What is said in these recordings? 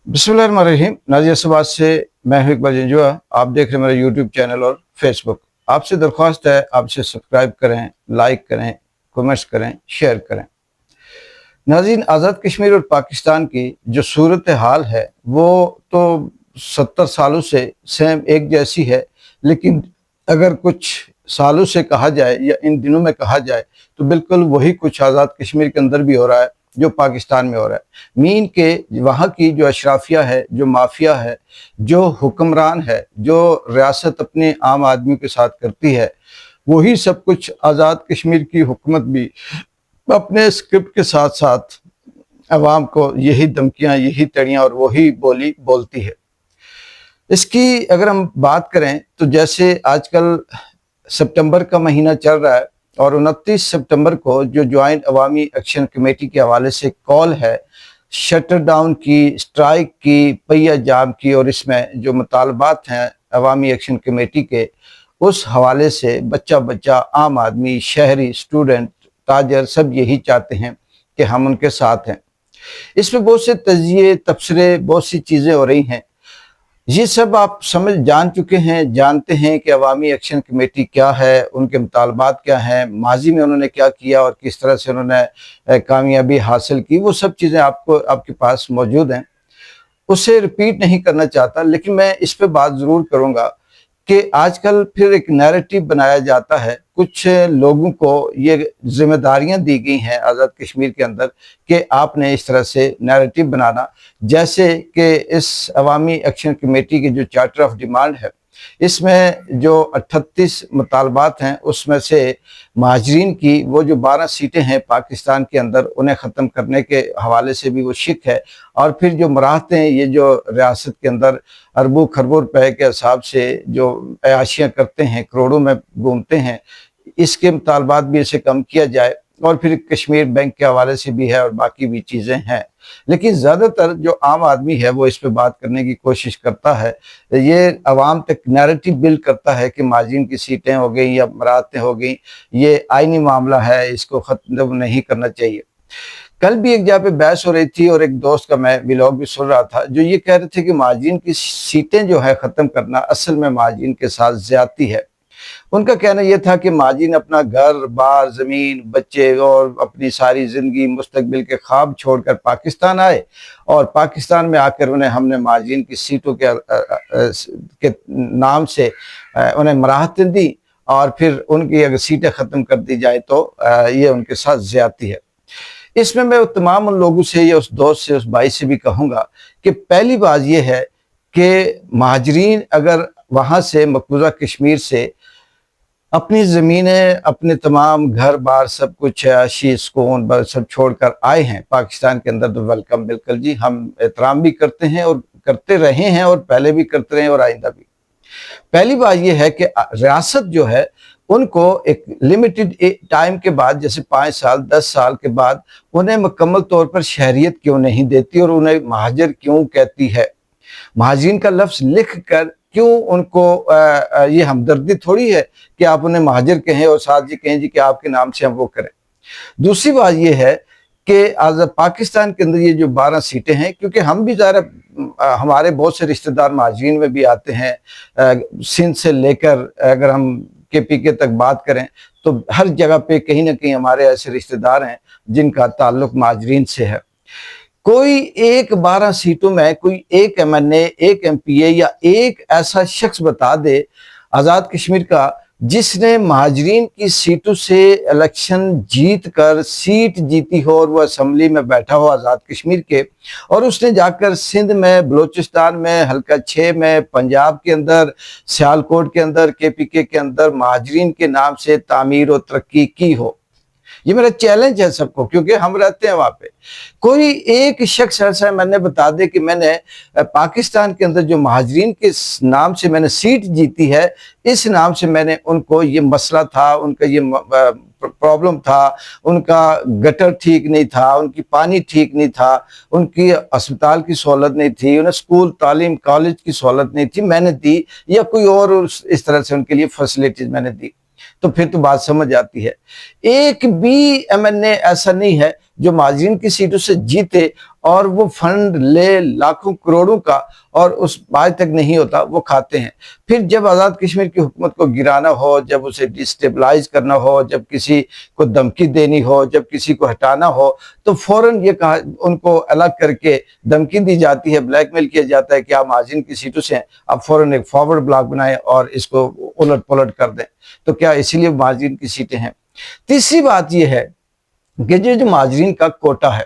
बिस्मिल्लाहिर्रहमानिर्रहीम। नाजियाबाद से मैं हूं इकबाल जंजुआ। आप देख रहे हैं मेरा यूट्यूब चैनल और फेसबुक। आपसे दरख्वास्त है, आपसे सब्सक्राइब करें, लाइक करें, कमेंट्स करें, शेयर करें। नाज़रीन, आज़ाद कश्मीर और पाकिस्तान की जो सूरत हाल है वो तो 70 सालों से सेम एक जैसी है, लेकिन अगर कुछ सालों से कहा जाए या इन दिनों में कहा जाए तो बिल्कुल वही कुछ आज़ाद कश्मीर के अंदर भी हो रहा है जो पाकिस्तान में हो रहा है। मीन के वहाँ की जो अशराफिया है, जो माफिया है, जो हुक्मरान है, जो रियासत अपने आम आदमी के साथ करती है, वही सब कुछ आज़ाद कश्मीर की हुकूमत भी अपने स्क्रिप्ट के साथ साथ अवाम को यही धमकियाँ, यही तड़ियाँ और वही बोली बोलती है। इसकी अगर हम बात करें तो जैसे आजकल सितंबर का महीना चल रहा है और 29 सितंबर को जो ज्वाइंट अवामी एक्शन कमेटी के हवाले से कॉल है शटर डाउन की, स्ट्राइक की, पहिया जाम की, और इसमें जो मुतालबात हैं अवामी एक्शन कमेटी के, उस हवाले से बच्चा बच्चा, आम आदमी, शहरी, स्टूडेंट, ताजर सब यही चाहते हैं कि हम उनके साथ हैं। इसमें बहुत से तजिए, तबसरे, बहुत सी चीज़ें हो रही हैं। ये सब आप समझ जान चुके हैं, जानते हैं कि अवामी एक्शन कमेटी क्या है, उनके मुतालबात क्या हैं, माजी में उन्होंने क्या किया और किस तरह से उन्होंने कामयाबी हासिल की। वो सब चीज़ें आपको आपके पास मौजूद हैं, उसे रिपीट नहीं करना चाहता, लेकिन मैं इस पे बात ज़रूर करूँगा कि आजकल फिर एक नैरेटिव बनाया जाता है। कुछ लोगों को ये ज़िम्मेदारियाँ दी गई हैं आज़ाद कश्मीर के अंदर कि आपने इस तरह से नैरेटिव बनाना, जैसे कि इस अवामी एक्शन कमेटी की जो चार्टर ऑफ डिमांड है, इसमें जो 38 मुतालबात हैं उसमें से महाजरीन की वो जो 12 सीटें हैं पाकिस्तान के अंदर, उन्हें ख़त्म करने के हवाले से भी वो शिक है। और फिर जो मराहतें, ये जो रियासत के अंदर अरबों खरबों रुपए के हिसाब से जो अयाशियाँ करते हैं, करोड़ों में घूमते हैं, इसके मुतालबात भी इसे कम किया जाए। और फिर कश्मीर बैंक के हवाले से भी है और बाकी भी चीज़ें हैं। लेकिन ज़्यादातर जो आम आदमी है वो इस पे बात करने की कोशिश करता है, ये अवाम तक नैरेटिव बिल्ड करता है कि माजीन की सीटें हो गई या मराहतें हो गई, ये आईनी मामला है, इसको ख़त्म नहीं करना चाहिए। कल भी एक जगह पे बहस हो रही थी और एक दोस्त का मैं व्लॉग भी सुन रहा था जो ये कह रहे थे कि महाजिन की सीटें जो है ख़त्म करना असल में महाजिन के साथ ज़्यादती है। उनका कहना यह था कि महाजिन अपना घर बार, ज़मीन, बच्चे और अपनी सारी ज़िंदगी, मुस्तकबिल के ख्वाब छोड़कर पाकिस्तान आए और पाकिस्तान में आकर उन्हें हमने महाजिन की सीटों के नाम से उन्हें मराहतें दी और फिर उनकी अगर सीटें ख़त्म कर दी जाए तो ये उनके साथ ज़्यादती है। इसमें मैं तमाम उन लोगों से या उस दोस्त से, उस भाई से भी कहूँगा कि पहली बात यह है कि महाजरीन अगर वहाँ से मकबूजा कश्मीर से अपनी ज़मीनें, अपने तमाम घर बार, सब कुछ अयाशी, सुकून सब छोड़कर आए हैं पाकिस्तान के अंदर, तो वेलकम, बिल्कुल जी, हम एहतराम भी करते हैं और करते रहे हैं और पहले भी करते रहे और आइंदा भी। पहली बात यह है कि रियासत जो है उनको एक लिमिटेड टाइम के बाद, जैसे 5 साल 10 साल के बाद, उन्हें मुकम्मल तौर पर शहरियत क्यों नहीं देती और उन्हें महाजर क्यों कहती है। महाजिन का लफ्ज़ लिख कर क्यों उनको ये हमदर्दी थोड़ी है कि आप उन्हें महाजर कहें और साथ जी कहें जी कि आपके नाम से हम वो करें। दूसरी बात ये है कि आज पाकिस्तान के अंदर ये जो 12 सीटें हैं, क्योंकि हम भी ज़रा हमारे बहुत से रिश्तेदार महाजरीन में भी आते हैं, सिंध से लेकर अगर हम KPK तक बात करें तो हर जगह पे कहीं ना कहीं हमारे ऐसे रिश्तेदार हैं जिनका ताल्लुक महाजरीन से है। कोई एक 12 सीटों में कोई एक MNA, एक MPA या एक ऐसा शख्स बता दे आज़ाद कश्मीर का जिसने महाजरीन की सीटों से इलेक्शन जीत कर सीट जीती हो और वो असम्बली में बैठा हो आज़ाद कश्मीर के, और उसने जाकर सिंध में, बलूचिस्तान में, हल्का 6 में, पंजाब के अंदर, सियालकोट के अंदर, KPK के अंदर महाजरीन के नाम से तामीर और तरक्की की हो। ये मेरा चैलेंज है सबको, क्योंकि हम रहते हैं वहां पे। कोई एक शख्स ऐसा मैंने बता दे कि मैंने पाकिस्तान के अंदर जो महाजरीन के नाम से मैंने सीट जीती है, इस नाम से मैंने उनको ये मसला था, उनका ये प्रॉब्लम था, उनका गटर ठीक नहीं था, उनकी पानी ठीक नहीं था, उनकी अस्पताल की सहूलत नहीं थी, उन्हें स्कूल तालीम कॉलेज की सहूलत नहीं थी, मैंने दी, या कोई और इस तरह से उनके लिए फैसिलिटीज मैंने दी, तो फिर तो बात समझ आती है। एक भी MNA ऐसा नहीं है जो माजरीन की सीटों से जीते और वो फंड ले लाखों करोड़ों का और उस आज तक नहीं होता, वो खाते हैं। फिर जब आज़ाद कश्मीर की हुकूमत को गिराना हो, जब उसे डिस्टेबलाइज करना हो, जब किसी को धमकी देनी हो, जब किसी को हटाना हो, तो फौरन ये कहा, उनको अलग करके धमकी दी जाती है, ब्लैकमेल किया जाता है कि आप माजरीन की सीटों से आप फौरन एक फॉरवर्ड ब्लॉक बनाएं और इसको उलट पुलट कर दें। तो क्या इसीलिए माजरीन की सीटें हैं? तीसरी बात यह है कि जो माजरीन का कोटा है,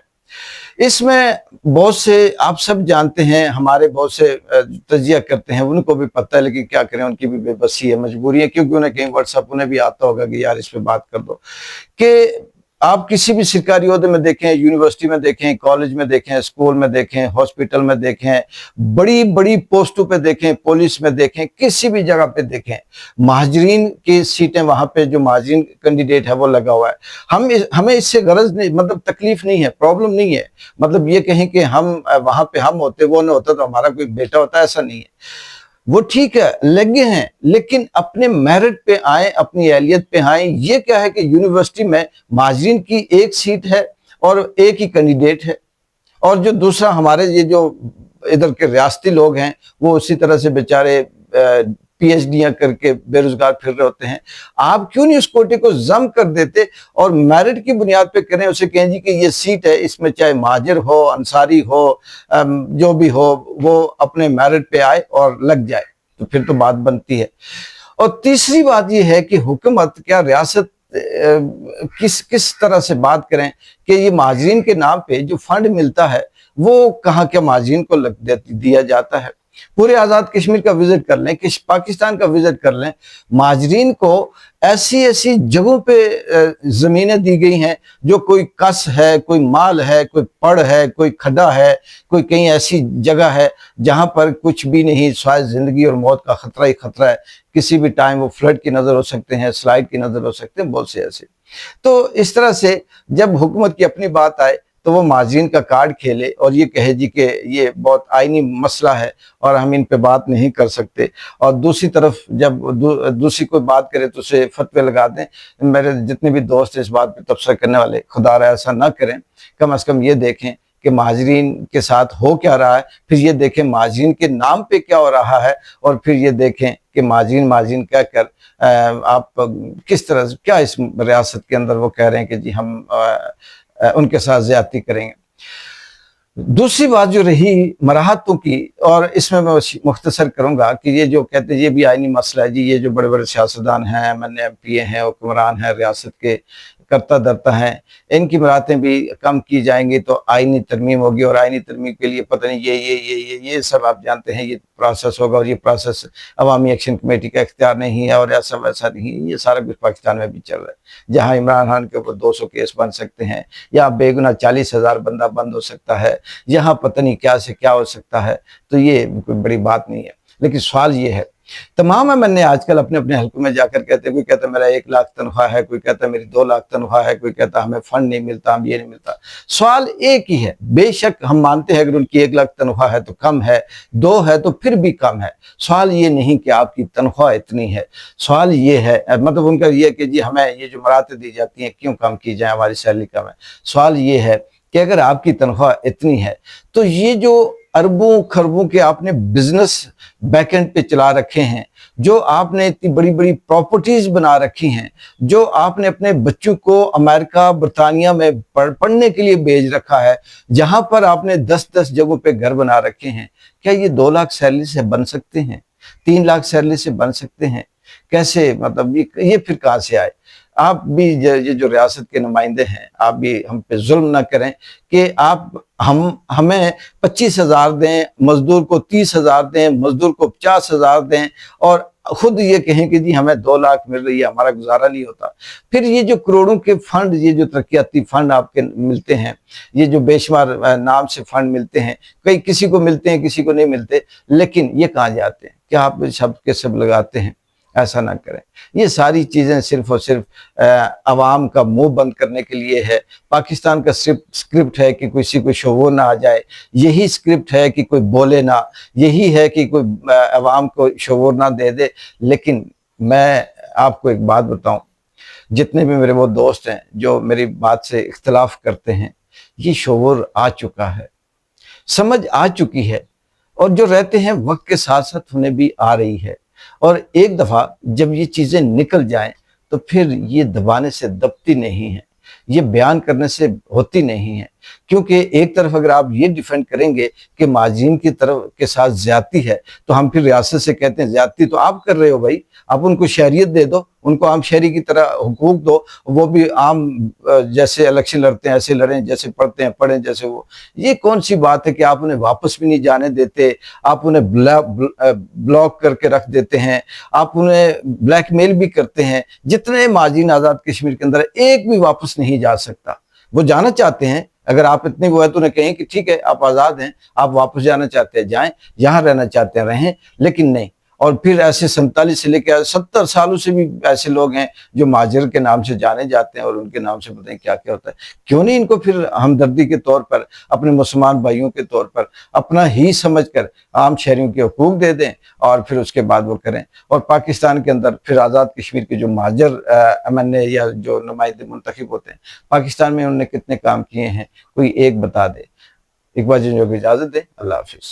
इसमें बहुत से आप सब जानते हैं, हमारे बहुत से तजिया करते हैं, उनको भी पता है, लेकिन क्या करें, उनकी भी बेबसी है, मजबूरी है, क्योंकि उन्हें कहीं व्हाट्सएप उन्हें भी आता होगा कि यार इस पे बात कर दो। कि आप किसी भी सरकारी ओहदे में देखें, यूनिवर्सिटी में देखें, कॉलेज में देखें, स्कूल में देखें, हॉस्पिटल में देखें, बड़ी बड़ी पोस्टों पे देखें, पुलिस में देखें, किसी भी जगह पे देखें, महाजरीन की सीटें, वहां पे जो महाजरीन कैंडिडेट है वो लगा हुआ है। हमें इससे गरज नहीं, मतलब तकलीफ नहीं है, प्रॉब्लम नहीं है। मतलब ये कहें कि हम वहां पे हम होते, वो ना होता तो हमारा कोई बेटा होता, ऐसा नहीं है। वो ठीक है, लगे हैं, लेकिन अपने मेरिट पे आए, अपनी एहलियत पे आए। ये क्या है कि यूनिवर्सिटी में माजरीन की एक सीट है और एक ही कैंडिडेट है, और जो दूसरा हमारे ये जो इधर के रियासती लोग हैं वो उसी तरह से बेचारे पीएचडियां करके बेरोजगार फिर रहे होते हैं। आप क्यों नहीं उस कोटे को जम कर देते और मेरिट की बुनियाद पे करें, उसे कहें जी कि ये सीट है, इसमें चाहे महाजिर हो, अंसारी हो, जो भी हो, वो अपने मेरिट पे आए और लग जाए, तो फिर तो बात बनती है। और तीसरी बात यह है कि हुकूमत, क्या रियासत किस तरह से बात करें कि ये माजरीन के नाम पे जो फंड मिलता है वो कहाँ क्या माजरीन को दिया जाता है। पूरे आज़ाद कश्मीर का विजिट कर लें, पाकिस्तान का विजिट कर लें, माजरीन को ऐसी ऐसी जगहों पे जमीनें दी गई हैं जो कोई कस है, कोई माल है, कोई पड़ है, कोई खड्डा है, कोई कहीं ऐसी जगह है जहां पर कुछ भी नहीं, शायद जिंदगी और मौत का खतरा ही खतरा है। किसी भी टाइम वो फ्लड की नजर हो सकते हैं, स्लाइड की नजर हो सकते हैं, बहुत से ऐसे। तो इस तरह से जब हुकूमत की अपनी बात आए तो वो माजरीन का कार्ड खेले और ये कहे जी कि ये बहुत आईनी मसला है और हम इन पे बात नहीं कर सकते, और दूसरी तरफ जब दूसरी कोई बात करे तो उसे फतवे लगा दें। मेरे जितने भी दोस्त हैं इस बात पे तबसरा करने वाले, खुदा रहा ऐसा ना करें। कम से कम ये देखें कि माजरीन के साथ हो क्या रहा है, फिर ये देखें माजरीन के नाम पे क्या हो रहा है, और फिर ये देखें कि माजरीन माजरीन कह कर आप किस तरह से, क्या इस रियासत के अंदर वो कह रहे हैं कि जी हम उनके साथ ज्यादती करेंगे। दूसरी बात जो रही मराहतों की, और इसमें मैं मुख्तसर करूंगा कि ये जो कहते हैं ये भी आईनी मसला है जी, ये जो बड़े बड़े सियासतदान हैं, एमएनए एमपीए हैं, हुक्मरान हैं, रियासत के करता धरता हैं, इनकी मराहतें भी कम की जाएंगी तो आईनी तरमीम होगी, और आईनी तरमीम के लिए पता नहीं ये सब आप जानते हैं ये प्रोसेस होगा, और ये प्रोसेस अवामी एक्शन कमेटी का इख्तियार नहीं है, और ऐसा वैसा नहीं है। ये सारा कुछ पाकिस्तान में भी चल रहा है, जहाँ इमरान खान के ऊपर 200 केस बन सकते हैं, या बेगुनाह 40,000 बंदा बंद हो सकता है, यहाँ पता नहीं क्या से क्या हो सकता है। तो ये कोई बड़ी बात नहीं है। लेकिन सवाल ये है, तमाम मैंने आजकल अपने अपने हल्कों में जाकर कहते हैं, कोई कहता है मेरा 1 लाख तनख्वाह है, कोई कहता है मेरी 2 लाख तनख्वाह है, कोई कहता है हमें फंड नहीं मिलता, हम ये नहीं मिलता। सवाल एक ही है, बेशक हम मानते हैं अगर उनकी 1 लाख तनख्वाह है तो कम है, 2 है तो फिर भी कम है। सवाल ये नहीं कि आपकी तनख्वाह इतनी है, सवाल ये है, मतलब उनका ये कि जी हमें ये जो मराहतें दी जाती हैं क्यों कम की जाए, हमारी सैलरी कम है। सवाल ये है कि अगर आपकी तनख्वाह इतनी है तो ये जो अरबों खरबों के आपने बिजनेस बैकएंड पे चला रखे हैं, जो आपने इतनी बड़ी बड़ी प्रॉपर्टीज बना रखी हैं, जो आपने अपने बच्चों को अमेरिका बरतानिया में पढ़ने के लिए भेज रखा है, जहां पर आपने 10-10 जगहों पे घर बना रखे हैं, क्या ये 2 लाख सैलरी से बन सकते हैं? 3 लाख सैलरी से बन सकते हैं? कैसे, मतलब ये फिर कहां से आए? आप भी ये जो रियासत के नुमाइंदे हैं, आप भी हम पे जुल्म ना करें कि आप हमें 25,000 दें, मजदूर को 30,000 दें, मजदूर को 50,000 दें, और खुद ये कहें कि जी हमें 2 लाख मिल रही है, हमारा गुजारा नहीं होता। फिर ये जो करोड़ों के फंड, ये जो तरक्याती फंड आपके मिलते हैं, ये जो बेशुमार नाम से फंड मिलते हैं, कई किसी को मिलते हैं किसी को नहीं मिलते, लेकिन ये कहाँ जाते हैं? क्या आप सब के सब लगाते हैं? ऐसा ना करें। ये सारी चीजें सिर्फ और सिर्फ अवाम का मुंह बंद करने के लिए है। पाकिस्तान का स्क्रिप्ट है कि किसी को शोर ना आ जाए, यही स्क्रिप्ट है कि कोई बोले ना, यही है कि कोई अवाम को शोर ना दे दे। लेकिन मैं आपको एक बात बताऊं, जितने भी मेरे वो दोस्त हैं जो मेरी बात से इख्तलाफ करते हैं, ये शऊर आ चुका है, समझ आ चुकी है, और जो रहते हैं वक्त के साथ साथ उन्हें भी आ रही है। और एक दफ़ा जब ये चीज़ें निकल जाएं तो फिर ये दबाने से दबती नहीं है, ये बयान करने से होती नहीं है। क्योंकि एक तरफ अगर आप ये डिफेंड करेंगे कि माजीन की तरफ के साथ ज्यादती है, तो हम फिर रियासत से कहते हैं ज्यादती तो आप कर रहे हो भाई, आप उनको शहरियत दे दो, उनको आम शहरी की तरह हुकूक दो, वो भी आम जैसे इलेक्शन लड़ते हैं ऐसे लड़ें, जैसे पढ़ते हैं पढ़ें जैसे वो। ये कौन सी बात है कि आप उन्हें वापस भी नहीं जाने देते, आप उन्हें ब्लॉक करके रख देते हैं, आप उन्हें ब्लैकमेल भी करते हैं। जितने माजीन आज़ाद कश्मीर के अंदर एक भी वापस नहीं जा सकता। वो जाना चाहते हैं, अगर आप इतने वो है तो उन्हें कहें कि ठीक है आप आज़ाद हैं, आप वापस जाना चाहते हैं जाएं, यहाँ रहना चाहते हैं रहें, लेकिन नहीं। और फिर ऐसे 47 से लेकर 70 सालों से भी ऐसे लोग हैं जो महाजिर के नाम से जाने जाते हैं और उनके नाम से पता नहीं क्या क्या होता है। क्यों नहीं इनको फिर हमदर्दी के तौर पर, अपने मुसलमान भाइयों के तौर पर अपना ही समझकर आम शहरियों के हकूक दे दें और फिर उसके बाद वो करें। और पाकिस्तान के अंदर फिर आज़ाद कश्मीर के जो महाजर MNA या जो नुमाइंदे मुंतखब होते हैं पाकिस्तान में, उन्होंने कितने काम किए हैं, कोई एक बता दे। इकबाल जिंजो को इजाज़त दें। अल्लाह हाफिज़।